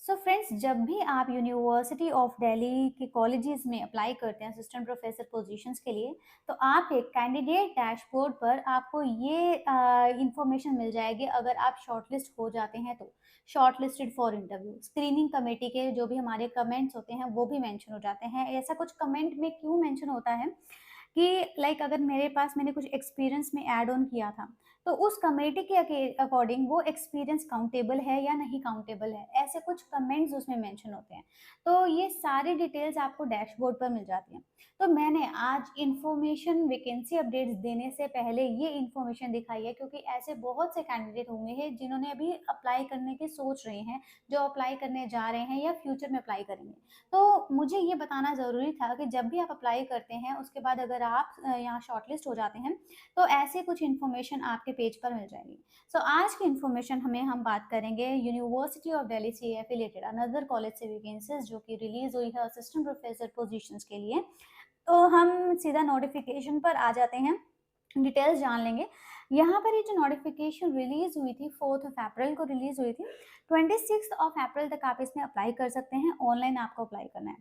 So friends, जब भी आप यूनिवर्सिटी ऑफ दिल्ली के कॉलेजेस में अप्लाई करते हैं असिस्टेंट प्रोफेसर पोजीशंस के लिए, तो आप एक कैंडिडेट डैशबोर्ड पर आपको ये इंफॉर्मेशन मिल जाएगी। अगर आप शॉर्टलिस्ट हो जाते हैं तो shortlisted for interview, screening committee के जो भी हमारे कमेंट्स होते हैं वो भी मेंशन हो जाते हैं। ऐसा कुछ कमेंट में क्यों मेंशन होता है कि अगर मेरे पास मैंने कुछ एक्सपीरियंस में ऐड ऑन किया था, तो उस कमेटी के अकॉर्डिंग वो एक्सपीरियंस काउंटेबल है या नहीं काउंटेबल है, ऐसे कुछ कमेंट्स उसमें मेंशन होते हैं। तो ये सारी डिटेल्स आपको डैशबोर्ड पर मिल जाती हैं। तो मैंने आज इन्फॉर्मेशन वैकेंसी अपडेट्स देने से पहले ये इन्फॉर्मेशन दिखाई है, क्योंकि ऐसे बहुत से कैंडिडेट होंगे हैं जिन्होंने अभी अप्लाई करने की सोच रहे हैं, जो अप्लाई करने जा रहे हैं या फ्यूचर में अप्लाई करेंगे। तो मुझे ये बताना ज़रूरी था कि जब भी आप अप्लाई करते हैं, उसके बाद अगर आप यहाँ शॉर्टलिस्ट हो जाते हैं, तो ऐसे कुछ इन्फॉर्मेशन आपके पेज पर मिल जाएगी। सो आज की इन्फॉर्मेशन हम बात करेंगे यूनिवर्सिटी ऑफ दिल्ली से एफिलिएटेड अनदर कॉलेज से वैकेंसीज जो कि रिलीज हुई है असिस्टेंट प्रोफेसर पोजीशंस के लिए। तो हम सीधा नोटिफिकेशन पर आ जाते हैं, डिटेल्स जान लेंगे। यहाँ पर ये जो नोटिफिकेशन रिलीज हुई थी 4 अप्रैल को रिलीज हुई थी। 26 अप्रैल तक आप इसमें अप्लाई कर सकते हैं। ऑनलाइन आपको अप्लाई करना है।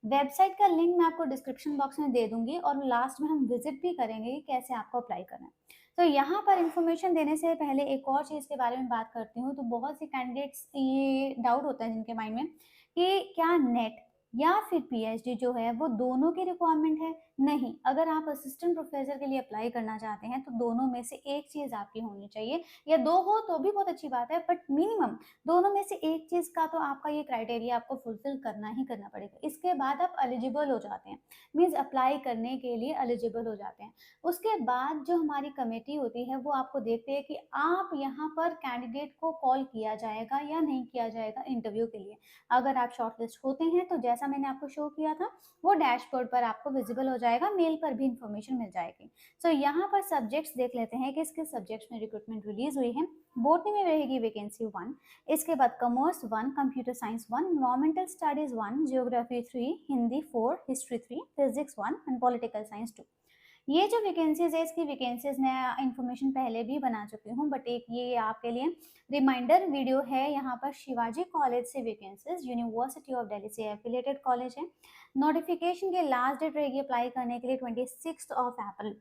वेबसाइट का लिंक मैं आपको डिस्क्रिप्शन बॉक्स में दे दूंगी और लास्ट में हम विजिट भी करेंगे कि कैसे आपको अप्लाई करना है। तो यहाँ पर इंफॉर्मेशन देने से पहले एक और चीज़ के बारे में बात करती हूँ। तो बहुत सी कैंडिडेट्स ये डाउट होता है जिनके माइंड में कि क्या नेट या फिर पीएचडी जो है वो दोनों की रिक्वायरमेंट है। नहीं, अगर आप असिस्टेंट प्रोफेसर के लिए अप्लाई करना चाहते हैं तो दोनों में से एक चीज़ आपकी होनी चाहिए, या दो हो तो भी बहुत अच्छी बात है, बट मिनिमम दोनों में से एक चीज़ का तो आपका ये क्राइटेरिया आपको फुलफिल करना ही करना पड़ेगा। इसके बाद आप एलिजिबल हो जाते हैं, मीन्स अप्लाई करने के लिए एलिजिबल हो जाते हैं। उसके बाद जो हमारी कमेटी होती है वो आपको देखती है कि आप यहाँ पर कैंडिडेट को कॉल किया जाएगा या नहीं किया जाएगा इंटरव्यू के लिए। अगर आप शॉर्टलिस्ट होते हैं तो जैसा मैंने आपको शो किया था वो डैशबोर्ड पर आपको विजिबल हो जाएगा, मेल पर भी इंफॉर्मेशन मिल जाएगी। सो यहाँ पर सब्जेक्ट्स देख लेते हैं कि किस सब्जेक्ट्स में रिक्रूटमेंट रिलीज हुई है। बोटनी में रहेगी वैकेंसी 1, इसके बाद commerce 1, computer science 1, environmental studies 1, geography 3, Hindi 4, history 3, physics 1 and political science 2। ये जो वैकेंसीज है इसकी वैकेंसीज मैं इन्फॉर्मेशन पहले भी बना चुकी हूँ, बट एक ये आपके लिए रिमाइंडर वीडियो है। यहाँ पर शिवाजी कॉलेज से वैकेंसीज यूनिवर्सिटी ऑफ दिल्ली से एफिलिएटेड कॉलेज है। नोटिफिकेशन की लास्ट डेट रहेगी अप्लाई करने के लिए 26 अप्रैल।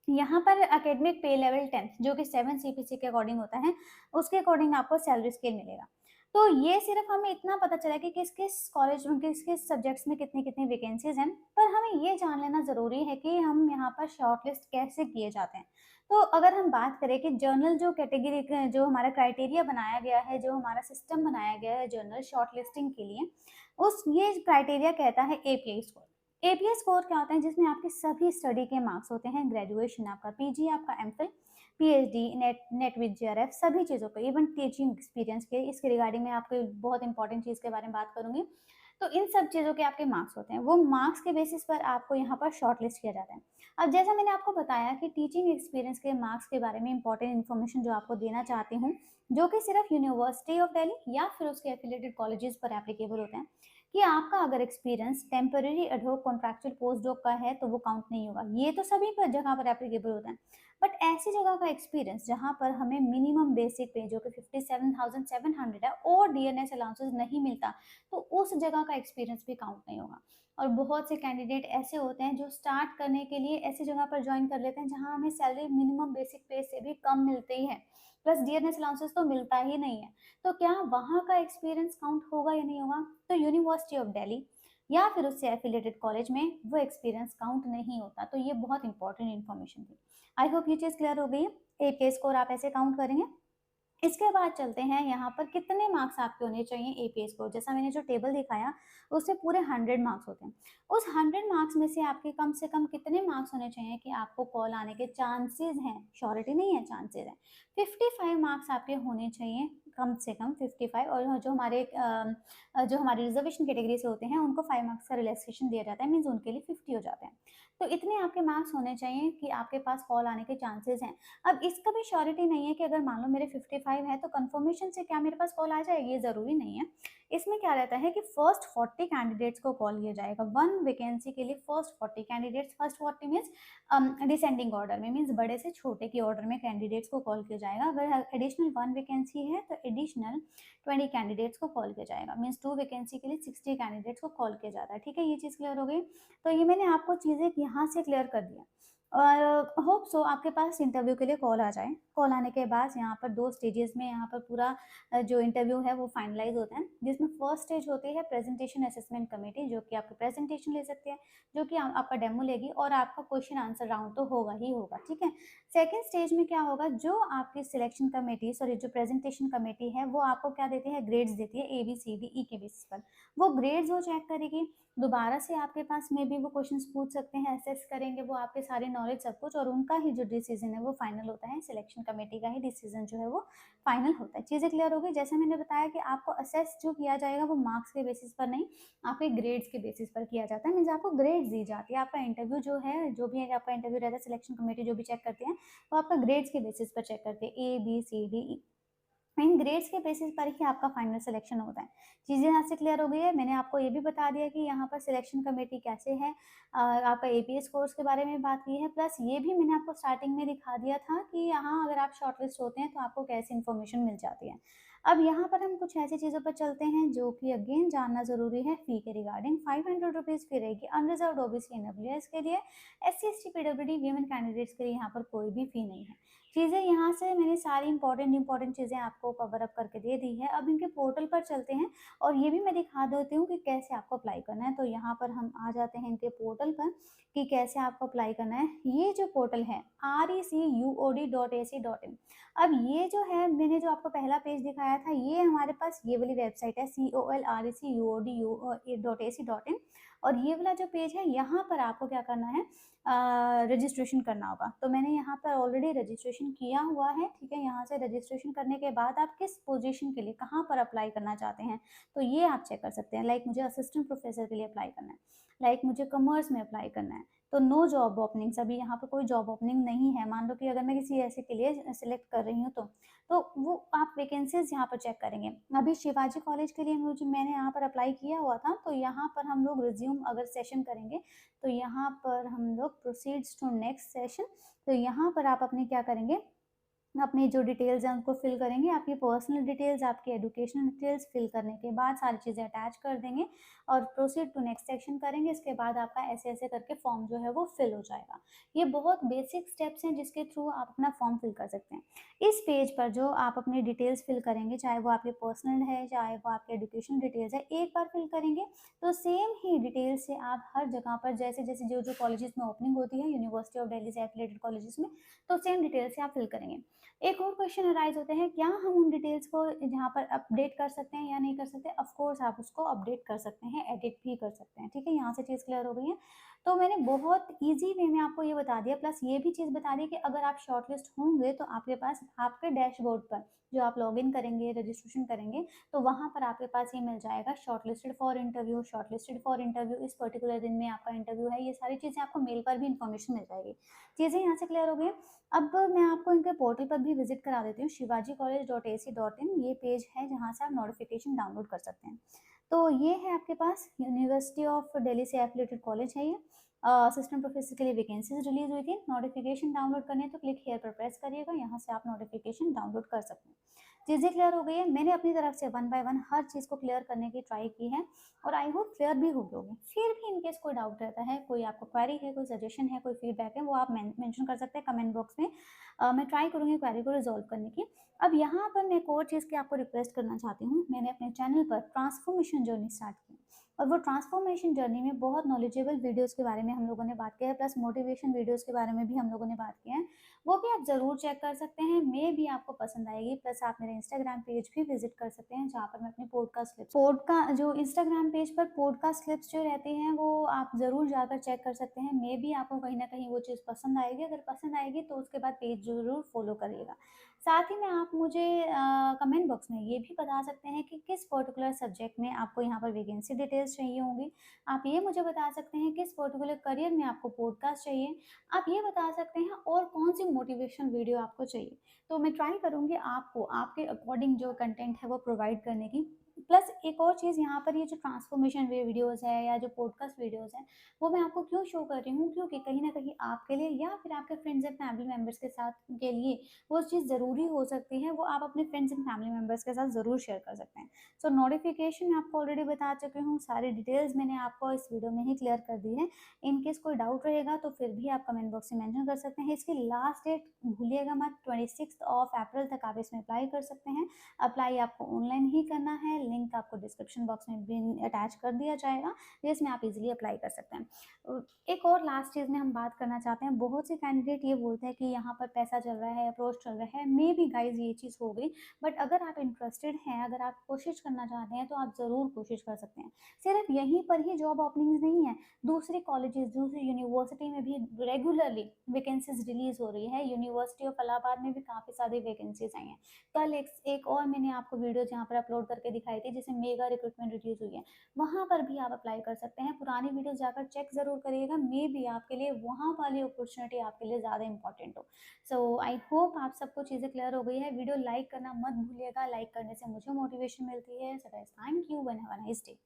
यहाँ पर एकेडमिक पे लेवल 10th जो कि 7 सीपीसी के अकॉर्डिंग होता है, उसके अकॉर्डिंग आपको सैलरी स्केल मिलेगा। तो ये सिर्फ हमें इतना पता चला कि किस किस कॉलेज में किस किस सब्जेक्ट्स में कितनी कितनी वैकेंसीज हैं, पर हमें ये जान लेना ज़रूरी है कि हम यहाँ पर शॉर्टलिस्ट कैसे किए जाते हैं। तो अगर हम बात करें कि जर्नल जो कैटेगरी जो हमारा क्राइटेरिया बनाया गया है, जो हमारा सिस्टम बनाया गया है जर्नल शॉर्टलिस्टिंग के लिए, उस ये क्राइटेरिया कहता है एपीआई स्कोर। एपीआई स्कोर क्या होता है? जिसमें आपके सभी स्टडी के मार्क्स होते हैं, ग्रेजुएशन आपका, पीजी आपका, MPhil, PhD, net with JRF, सभी चीज़ों का, इवन टीचिंग एक्सपीरियंस के, इसके रिगार्डिंग मैं आपको बहुत इंपॉर्टेंट चीज़ के बारे में बात करूंगी। तो इन सब चीज़ों के आपके मार्क्स होते हैं, वो मार्क्स के बेसिस पर आपको यहाँ पर शॉर्ट लिस्ट किया जाता है। अब जैसा मैंने आपको बताया कि टीचिंग एक्सपीरियंस के मार्क्स के बारे में इंपॉर्टेंट इन्फॉर्मेशन जो आपको देना चाहती हूँ, जो कि सिर्फ यूनिवर्सिटी ऑफ दिल्ली या फिर उसके एफिलिएटेड कॉलेजेस पर एप्लीकेबल होते हैं, कि आपका अगर experience temporary ad hoc contractual post doc का है तो वो काउंट नहीं होगा। ये तो सभी पर जगह पर एप्लीकेबल होता है, बट ऐसी जगह का एक्सपीरियंस जहां पर हमें मिनिमम बेसिक पे जो कि 57,700 है और डीएनएस अलाउंसेस नहीं मिलता, तो उस जगह का एक्सपीरियंस भी काउंट नहीं होगा। और बहुत से कैंडिडेट ऐसे होते हैं जो स्टार्ट करने के लिए ऐसी जगह पर ज्वाइन कर लेते हैं जहां हमें सैलरी मिनिमम बेसिक पे से भी कम मिलती ही है, प्लस डीएनएस अलाउंसेस तो मिलता ही नहीं है। तो क्या वहाँ का एक्सपीरियंस काउंट होगा या नहीं होगा? तो यूनिवर्सिटी ऑफ दिल्ली या फिर उससे एफिलिएटेड कॉलेज में वो एक्सपीरियंस काउंट नहीं होता। तो ये बहुत इंपॉर्टेंट इन्फॉर्मेशन थी। आई होप ये चीज़ क्लियर हो गई है। एपीआई स्कोर आप ऐसे काउंट करेंगे। इसके बाद चलते हैं यहाँ पर कितने मार्क्स आपके होने चाहिए एपीएस को। जैसा मैंने जो टेबल दिखाया उससे पूरे 100 मार्क्स होते हैं। उस 100 मार्क्स में से आपके कम से कम कितने मार्क्स होने चाहिए कि आपको कॉल आने के चांसेस हैं, श्योरिटी नहीं है, चांसेस हैं। 55 मार्क्स आपके होने चाहिए, कम से कम 55। और जो हमारे रिजर्वेशन कैटेगरी से होते हैं उनको 5 मार्क्स का रिलैक्सेशन दिया जाता है, मीन्स उनके लिए 50 हो जाते हैं। तो इतने आपके मार्क्स होने चाहिए कि आपके पास कॉल आने के चांसेस हैं। अब इसका भी श्योरिटी नहीं है कि अगर मान लो मेरे 55 है तो कंफर्मेशन से क्या मेरे पास कॉल आ जाएगी, ये ज़रूरी नहीं है। इसमें क्या रहता है कि फर्स्ट 40 कैंडिडेट्स को कॉल किया जाएगा। 1 वैकेंसी के लिए first 40 candidates, first 40 means descending order में, मीन्स बड़े से छोटे की ऑर्डर में कैंडिडेट्स को कॉल किया जाएगा। अगर एडिशनल 1 वैकेंसी है तो एडिशनल 20 कैंडिडेट्स को कॉल किया जाएगा, मीन्स 2 वैकेंसी के लिए 60 कैंडिडेट्स को कॉल किया जाता है। ठीक है, ये चीज़ क्लियर हो गई। तो ये मैंने आपको चीज़ें यहाँ से क्लियर कर दिया और होप सो आपके पास इंटरव्यू के लिए कॉल आ जाए। कॉल आने के बाद यहाँ पर 2 स्टेजेस में यहाँ पर पूरा जो इंटरव्यू है वो फाइनलाइज होता है, जिसमें फर्स्ट स्टेज होती है प्रेजेंटेशन असेसमेंट कमेटी, जो कि आपकी प्रेजेंटेशन ले सकते हैं, जो कि आपका डेमो लेगी और आपका क्वेश्चन आंसर राउंड तो होगा ही होगा। ठीक है, सेकेंड स्टेज में क्या होगा, जो आपकी सिलेक्शन कमेटी, सॉरी जो प्रेजेंटेशन कमेटी है वो आपको क्या देती है, ग्रेड्स देती है ABCD E के बेसिस पर। वो ग्रेड्स वो चेक करेगी, दोबारा से आपके पास में भी वो क्वेश्चंस पूछ सकते हैं, असेस करेंगे वो आपके सारे नॉलेज सब कुछ, और उनका ही जो डिसीजन है वो फाइनल होता है। सिलेक्शन कमेटी का ही डिसीजन जो है वो फाइनल होता है। चीज़ें क्लियर हो गई। जैसे मैंने बताया कि आपको असेस जो किया जाएगा वो मार्क्स के बेसिस पर नहीं, आपके ग्रेड्स के बेसिस पर किया जाता है, मीन्स आपको ग्रेड्स दी जाती है। आपका इंटरव्यू जो है, जो भी है आपका इंटरव्यू रहता है, सिलेक्शन कमेटी जो भी चेक करते हैं वो आपका ग्रेड्स के बेसिस पर चेक करते हैं, ABCD E। इन ग्रेड्स के बेसिस पर ही आपका फाइनल सिलेक्शन होता है। चीज़ें यहाँ से क्लियर हो गई है। मैंने आपको ये भी बता दिया कि यहाँ पर सिलेक्शन कमेटी कैसे है, आपका APS कोर्स के बारे में बात की है, प्लस ये भी मैंने आपको स्टार्टिंग में दिखा दिया था कि यहाँ अगर आप शॉर्टलिस्ट होते हैं तो आपको कैसे इन्फॉर्मेशन मिल जाती है। अब यहाँ पर हम कुछ ऐसी चीज़ों पर चलते हैं जो कि अगेन जानना ज़रूरी है। फ़ी के रिगार्डिंग 500 रुपीज़ फ़ी रहेगी अनरिजर्व्ड OBC NWS के लिए। SC ST PWD women candidates के लिए यहाँ पर कोई भी फ़ी नहीं है। चीज़ें यहाँ से मैंने सारी इंपॉर्टेंट चीज़ें आपको कवर अप करके दे दी है। अब इनके पोर्टल पर चलते हैं और ये भी मैं दिखा देती हूँ कि कैसे आपको अप्लाई करना है। तो यहाँ पर हम आ जाते हैं इनके पोर्टल पर कि कैसे आपको अप्लाई करना है। ये जो पोर्टल है RECUOD.AC.in। अब ये जो है, मैंने जो आपको पहला पेज दिखाया था, ये हमारे पास ये वाली वेबसाइट है COLRECUOD.AC.in। और ये वाला जो पेज है, यहाँ पर आपको क्या करना है, रजिस्ट्रेशन करना होगा। तो मैंने यहाँ पर ऑलरेडी रजिस्ट्रेशन किया हुआ है। ठीक है, यहाँ से रजिस्ट्रेशन करने के बाद आप किस पोजीशन के लिए कहाँ पर अप्लाई करना चाहते हैं तो ये आप चेक कर सकते हैं। लाइक मुझे असिस्टेंट प्रोफेसर के लिए अप्लाई करना है, लाइक मुझे कॉमर्स में अप्लाई करना है, तो नो जॉब ओपनिंग्स, अभी यहाँ पर कोई जॉब ओपनिंग नहीं है। मान लो कि अगर मैं किसी ऐसे के लिए सिलेक्ट कर रही हूँ तो वो आप वैकेंसीज यहाँ पर चेक करेंगे। अभी शिवाजी कॉलेज के लिए मैंने यहाँ पर अप्लाई किया हुआ था, तो यहाँ पर हम लोग रिज्यूम अगर सेशन करेंगे तो यहाँ पर हम लोग प्रोसीड्स टू नेक्स्ट सेशन। तो यहाँ पर आप अपने क्या करेंगे, अपनी जो डिटेल्स हैं उनको फिल करेंगे, आपकी पर्सनल डिटेल्स, आपकी एजुकेशनल डिटेल्स फिल करने के बाद सारी चीज़ें अटैच कर देंगे और प्रोसीड टू नेक्स्ट सेक्शन करेंगे। इसके बाद आपका ऐसे ऐसे करके फॉर्म जो है वो फिल हो जाएगा। ये बहुत बेसिक स्टेप्स हैं जिसके थ्रू आप अपना फॉर्म फिल कर सकते हैं। इस पेज पर जो आप अपनी डिटेल्स फिल करेंगे, चाहे वो आपके पर्सनल है चाहे वो आपके एजुकेशन डिटेल्स है, एक बार फिल करेंगे तो सेम ही डिटेल्स से आप हर जगह पर जैसे जैसे जो जो कॉलेजेस में ओपनिंग होती है, यूनिवर्सिटी ऑफ दिल्ली से एफिलेटेड कॉलेजेस में, तो सेम डिटेल से आप फिल करेंगे। एक और क्वेश्चन अराइज होते हैं, क्या हम उन डिटेल्स को यहाँ पर अपडेट कर सकते हैं या नहीं कर सकते। ऑफ कोर्स आप उसको अपडेट कर सकते हैं, एडिट भी कर सकते हैं। ठीक है, यहाँ से चीज़ क्लियर हो गई है। तो मैंने बहुत इजी वे में आपको ये बता दिया, प्लस ये भी चीज़ बता दी कि अगर आप शॉर्टलिस्ट होंगे तो आपके पास आपके डैशबोर्ड पर जो आप लॉगिन करेंगे, रजिस्ट्रेशन करेंगे, तो वहाँ पर आपके पास ये मिल जाएगा shortlisted for interview, shortlisted for interview, इस पर्टिकुलर दिन में आपका इंटरव्यू है। ये सारी चीज़ें आपको मेल पर भी इन्फॉर्मेशन मिल जाएगी। चीज़ें यहाँ से क्लियर हो गई। अब मैं आपको इनके पोर्टल पर भी विजिट करा देती हूँ। shivajicollege.ac.in ये पेज है जहाँ से आप नोटिफिकेशन डाउनलोड कर सकते हैं। तो ये है आपके पास यूनिवर्सिटी ऑफ दिल्ली से एफिलिएटेड कॉलेज है। ये असिस्टेंट प्रोफेसर के लिए वैकेंसीज रिलीज हुई थी। नोटिफिकेशन डाउनलोड करनी है तो क्लिक हेयर पर प्रेस करिएगा, यहाँ से आप नोटिफिकेशन डाउनलोड कर सकते हैं। चीज़ें क्लियर हो गई है। मैंने अपनी तरफ से 1 बाय 1 हर चीज़ को क्लियर करने की ट्राई की है और आई होप क्लियर भी हो गई होगी। फिर भी इनकेस कोई डाउट रहता है, कोई आपको क्वेरी है, कोई सजेशन है, कोई फीडबैक है, वो आप मेंशन कर सकते हैं कमेंट बॉक्स में। मैं ट्राई करूँगी क्वेरी को रिजॉल्व करने की। अब यहाँ पर मैं एक और चीज़ की आपको रिक्वेस्ट करना चाहती हूँ। मैंने अपने चैनल पर ट्रांसफॉर्मेशन जर्नी स्टार्ट की और वो ट्रांसफॉर्मेशन जर्नी में बहुत नॉलेजेबल वीडियोस के बारे में हम लोगों ने बात किया है, प्लस मोटिवेशन वीडियोस के बारे में भी हम लोगों ने बात किया है। वो भी आप ज़रूर चेक कर सकते हैं, मे भी आपको पसंद आएगी। प्लस आप मेरे इंस्टाग्राम पेज भी विजिट कर सकते हैं जहाँ पर मैं अपने जो इंस्टाग्राम पेज पर पॉडकास्ट क्लिप्स जो रहती हैं वो आप ज़रूर जाकर चेक कर सकते हैं। मे भी आपको कहीं ना कहीं वो चीज़ पसंद आएगी। अगर पसंद आएगी तो उसके बाद पेज ज़रूर फॉलो करिएगा। साथ ही में आप मुझे कमेंट बॉक्स में ये भी बता सकते हैं कि किस पर्टिकुलर सब्जेक्ट में आपको यहाँ पर वैकेंसी डिटेल्स चाहिए होंगी। आप ये मुझे बता सकते हैं किस पर्टिकुलर करियर में आपको पॉडकास्ट चाहिए। आप ये बता सकते हैं और कौन सी मोटिवेशन वीडियो आपको चाहिए। तो मैं ट्राई करूँगी आपको आपके अकॉर्डिंग जो कंटेंट है वो प्रोवाइड करने की। प्लस एक और चीज़ यहाँ पर, ये जो ट्रांसफॉर्मेशन वीडियोज़ है या जो पॉडकास्ट वीडियोज़ हैं, वो मैं आपको क्यों शो कर रही हूँ, क्योंकि कहीं न कहीं आपके लिए या फिर आपके फ्रेंड्स एंड फैमिली मेंबर्स के साथ के लिए वो चीज़ ज़रूरी हो सकती है, वो आप अपने फ्रेंड्स एंड फैमिली मेंबर्स के साथ ज़रूर शेयर कर सकते हैं। सो नोटिफ़िकेशन मैं आपको ऑलरेडी बता चुकी हूँ, सारी डिटेल्स मैंने आपको इस वीडियो में ही क्लियर कर दी है। इन केस कोई डाउट रहेगा तो फिर भी आप कमेंट बॉक्स में मेंशन कर सकते हैं। इसकी लास्ट डेट भूलिएगा मत, 26 ऑफ अप्रैल तक आप इसमें अप्लाई कर सकते हैं। अप्लाई आपको ऑनलाइन ही करना है, लिंक आपको डिस्क्रिप्शन बॉक्स में भी अटैच कर दिया जाएगा, जिसमें आप इजीली अप्लाई कर सकते हैं। एक और लास्ट चीज़ में हम बात करना चाहते हैं, बहुत से कैंडिडेट ये बोलते हैं कि यहाँ पर पैसा चल रहा है, अप्रोच चल रहा है, मे बी गाइज ये चीज़ हो गई, बट अगर आप इंटरेस्टेड हैं, अगर आप कोशिश करना चाहते हैं तो आप ज़रूर कोशिश कर सकते हैं। सिर्फ यहीं पर ही जॉब ओपनिंग्स नहीं है, दूसरे कॉलेजेस, दूसरी यूनिवर्सिटी में भी रेगुलरली वैकेंसीज रिलीज हो रही है। यूनिवर्सिटी ऑफ इलाहाबाद में भी काफ़ी सारी वैकेंसीज आई हैं। कल एक और मैंने आपको वीडियो जहाँ पर अपलोड करके दिखाई थी, जिसमें मेगा रिक्रूटमेंट रिलीज हुई है, वहाँ पर भी आप अप्लाई कर सकते हैं। पुरानी वीडियो जाकर चेक ज़रूर करिएगा, मे बी आपके लिए वहाँ वाली अपॉर्चुनिटी आपके लिए ज़्यादा इंपॉर्टेंट हो। सो आई होप आप सबको चीज़ें क्लियर हो गई है। वीडियो लाइक करना मत भूलिएगा, लाइक करने से मुझे मोटिवेशन मिलती है। So guys, thank you and have a nice day.